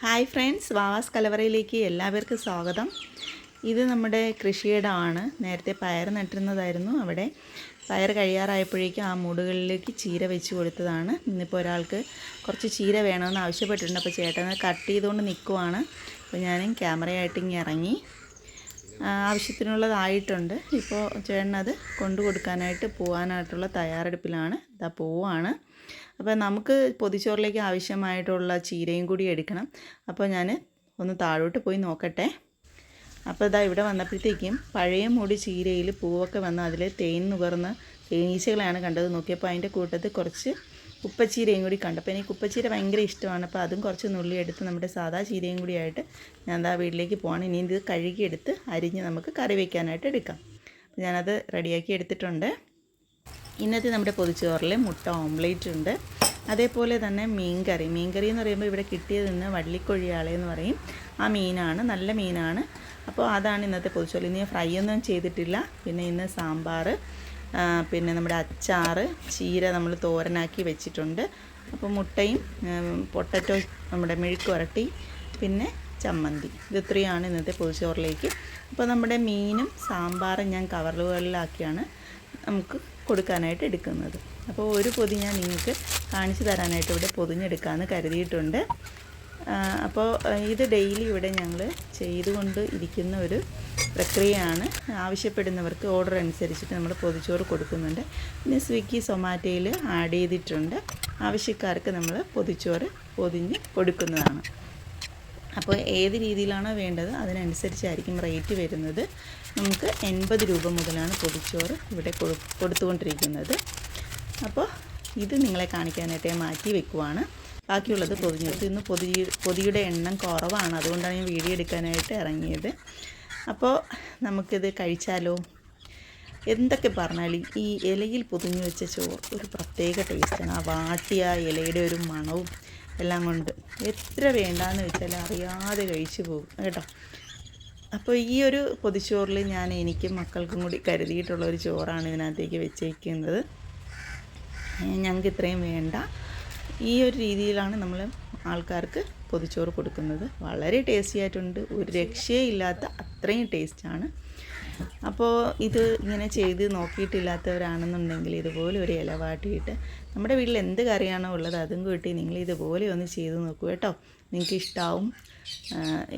Hi friends, വാവാസ് കലവറയിലേക്ക് എല്ലാവർക്കും സ്വാഗതം. ഇത് നമ്മുടെ കൃഷിയിടമാണ്. നേരത്തെ പയർ നട്ടിരുന്നതായിരുന്നു. അവിടെ പയർ കഴിയാറായപ്പോഴേക്കും ആ മൂടുകളിലേക്ക് ചീര വെച്ച് കൊടുത്തതാണ്. ഇന്നിപ്പോൾ ഒരാൾക്ക് കുറച്ച് ചീര വേണമെന്ന് ആവശ്യപ്പെട്ടിട്ടുണ്ട്. അപ്പോൾ ചേട്ടൻ കട്ട് ചെയ്തുകൊണ്ട് നിൽക്കുവാണ്. അപ്പോൾ ഞാനും ക്യാമറയായിട്ട് ഇങ്ങനെ ഇറങ്ങി. ആവശ്യത്തിനുള്ളതായിട്ടുണ്ട്. ഇപ്പോൾ ചേട്ടനത് കൊണ്ടു കൊടുക്കാനായിട്ട് പോകാനായിട്ടുള്ള തയ്യാറെടുപ്പിലാണ്. ഇതാ പോവാണ്. അപ്പോൾ നമുക്ക് പൊതിച്ചോറിലേക്ക് ആവശ്യമായിട്ടുള്ള ചീരയും കൂടി എടുക്കണം. അപ്പോൾ ഞാൻ ഒന്ന് താഴോട്ട് പോയി നോക്കട്ടെ. അപ്പോൾ ഇതാ ഇവിടെ വന്നപ്പോഴത്തേക്കും പഴയ മൂടി ചീരയിൽ പൂവൊക്കെ വന്ന് അതിൽ തേൻ നുകർന്ന് തേനീച്ചകളെയാണ് കണ്ടത്. നോക്കിയപ്പോൾ അതിൻ്റെ കൂട്ടത്തിൽ കുറച്ച് കുപ്പച്ചീരയും കൂടി കണ്ടു. അപ്പോൾ എനിക്ക് കുപ്പച്ചീര ഭയങ്കര ഇഷ്ടമാണ്. അപ്പോൾ അതും കുറച്ച് നുള്ളി എടുത്ത് നമ്മുടെ സാധാ ചീരയും കൂടി ആയിട്ട് ഞാൻ എന്താ വീട്ടിലേക്ക് പോകണം. ഇനി ഇത് കഴുകിയെടുത്ത് അരിഞ്ഞ് നമുക്ക് കറി വയ്ക്കാനായിട്ട് എടുക്കാം. അപ്പോൾ ഞാനത് റെഡിയാക്കി എടുത്തിട്ടുണ്ട്. ഇന്നത്തെ നമ്മുടെ പൊതിച്ചോറിൽ മുട്ട ഓംലേറ്റ് ഉണ്ട്. അതേപോലെ തന്നെ മീൻകറി എന്ന് പറയുമ്പോൾ ഇവിടെ കിട്ടിയത് നിന്ന് വള്ളിക്കൊഴിയാളെ എന്ന് പറയും. ആ മീനാണ്, നല്ല മീനാണ്. അപ്പോൾ അതാണ് ഇന്നത്തെ പൊതിച്ചോറ്. ഇന്ന് ഞാൻ ഫ്രൈ ഒന്നും ചെയ്തിട്ടില്ല. പിന്നെ ഇന്ന് സാമ്പാർ, പിന്നെ നമ്മുടെ അച്ചാർ, ചീര നമ്മൾ തോരനാക്കി വെച്ചിട്ടുണ്ട്. അപ്പോൾ മുട്ടയും പൊട്ടറ്റോ നമ്മുടെ മെഴുക്ക് വരട്ടി, പിന്നെ ചമ്മന്തി, ഇത് ഇത്രയാണ് ഇന്നത്തെ പൊതിച്ചോറിലേക്ക്. അപ്പോൾ നമ്മുടെ മീനും സാമ്പാറും ഞാൻ കവറുകളിലാക്കിയാണ് നമുക്ക് കൊടുക്കാനായിട്ട് എടുക്കുന്നത്. അപ്പോൾ ഒരു പൊതി ഞാൻ നിങ്ങൾക്ക് കാണിച്ചു തരാനായിട്ട് ഇവിടെ പൊതിഞ്ഞെടുക്കാമെന്ന് കരുതിയിട്ടുണ്ട്. അപ്പോൾ ഇത് ഡെയിലി ഇവിടെ ഞങ്ങൾ ചെയ്തുകൊണ്ട് ഇരിക്കുന്ന ഒരു പ്രക്രിയയാണ്. ആവശ്യപ്പെടുന്നവർക്ക് ഓർഡർ അനുസരിച്ചിട്ട് നമ്മൾ പൊതിച്ചോറ് കൊടുക്കുന്നുണ്ട്. പിന്നെ സ്വിഗ്ഗി സൊമാറ്റോയിൽ ആഡ് ചെയ്തിട്ടുണ്ട്. ആവശ്യക്കാർക്ക് നമ്മൾ പൊതിച്ചോറ് പൊതിഞ്ഞ് കൊടുക്കുന്നതാണ്. അപ്പോൾ ഏത് രീതിയിലാണോ വേണ്ടത് അതിനനുസരിച്ചായിരിക്കും റേറ്റ് വരുന്നത്. നമുക്ക് 80 രൂപ മുതലാണ് പൊതിച്ചോറ് ഇവിടെ കൊടുത്തുകൊണ്ടിരിക്കുന്നത്. അപ്പോൾ ഇത് നിങ്ങളെ കാണിക്കാനായിട്ട് മാറ്റി വെക്കുവാണ്. ബാക്കിയുള്ളത് പൊതിഞ്ഞെടുത്തു. ഇന്ന് പൊതിയുടെ എണ്ണം കുറവാണ്, അതുകൊണ്ടാണ് ഞാൻ വീഡിയോ എടുക്കാനായിട്ട് ഇറങ്ങിയത്. അപ്പോൾ നമുക്കിത് കഴിച്ചാലോ? എന്തൊക്കെ പറഞ്ഞാലും ഈ ഇലയിൽ പൊതിഞ്ഞ് വെച്ച ചോറ് ഒരു പ്രത്യേക ടേസ്റ്റാണ്. ആ വാട്ടിയ ഇലയുടെ ഒരു മണവും എല്ലാം കൊണ്ട് എത്ര വേണ്ടാന്ന് വെച്ചാൽ അറിയാതെ കഴിച്ചു പോകും കേട്ടോ. അപ്പോൾ ഈ ഒരു പൊതിച്ചോറിൽ ഞാൻ എനിക്കും മക്കൾക്കും കൂടി കരുതിയിട്ടുള്ള ഒരു ചോറാണ് ഇതിനകത്തേക്ക് വെച്ചേക്കുന്നത്. ഞങ്ങൾക്ക് ഇത്രയും വേണ്ട. ഈ ഒരു രീതിയിലാണ് നമ്മൾ ആൾക്കാർക്ക് പൊതിച്ചോറ് കൊടുക്കുന്നത്. വളരെ ടേസ്റ്റി ആയിട്ടുണ്ട്, ഒരു രക്ഷയില്ലാത്ത അത്രയും ടേസ്റ്റാണ്. അപ്പോൾ ഇത് ഇങ്ങനെ ചെയ്ത് നോക്കിയിട്ടില്ലാത്തവരാണെന്നുണ്ടെങ്കിൽ ഇതുപോലെ ഒരു ഇല വാട്ടിയിട്ട് നമ്മുടെ വീട്ടിൽ എന്ത് കറിയാണോ ഉള്ളത് അതും കൂട്ടി നിങ്ങൾ ഇതുപോലെ ഒന്ന് ചെയ്ത് നോക്കൂ കേട്ടോ. നിങ്ങൾക്ക് ഇഷ്ടമാവും.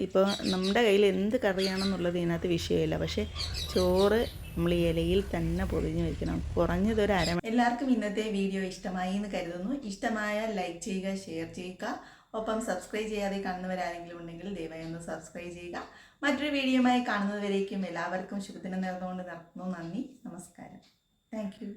ഇപ്പോൾ നമ്മുടെ കയ്യിൽ എന്ത് കറിയാണെന്നുള്ളത് ഇതിനകത്ത് വിഷയമില്ല. പക്ഷേ ചോറ് നമ്മൾ ഈ ഇലയിൽ തന്നെ പൊതിഞ്ഞ് വയ്ക്കണം. കുറഞ്ഞതൊരു എല്ലാവർക്കും ഇന്നത്തെ വീഡിയോ ഇഷ്ടമായി എന്ന് കരുതുന്നു. ഇഷ്ടമായാൽ ലൈക്ക് ചെയ്യുക, ഷെയർ ചെയ്യുക. ഒപ്പം സബ്സ്ക്രൈബ് ചെയ്യാതെ കാണുന്നവരാരെങ്കിലും ഉണ്ടെങ്കിൽ ദയവായി ഒന്ന് സബ്സ്ക്രൈബ് ചെയ്യുക. മറ്റൊരു വീഡിയോയുമായി കാണുന്നതുവരേക്കും എല്ലാവർക്കും ശുഭദിനം നേർന്നുകൊണ്ട് നിർത്തുന്നു. നന്ദി, നമസ്കാരം. Thank you.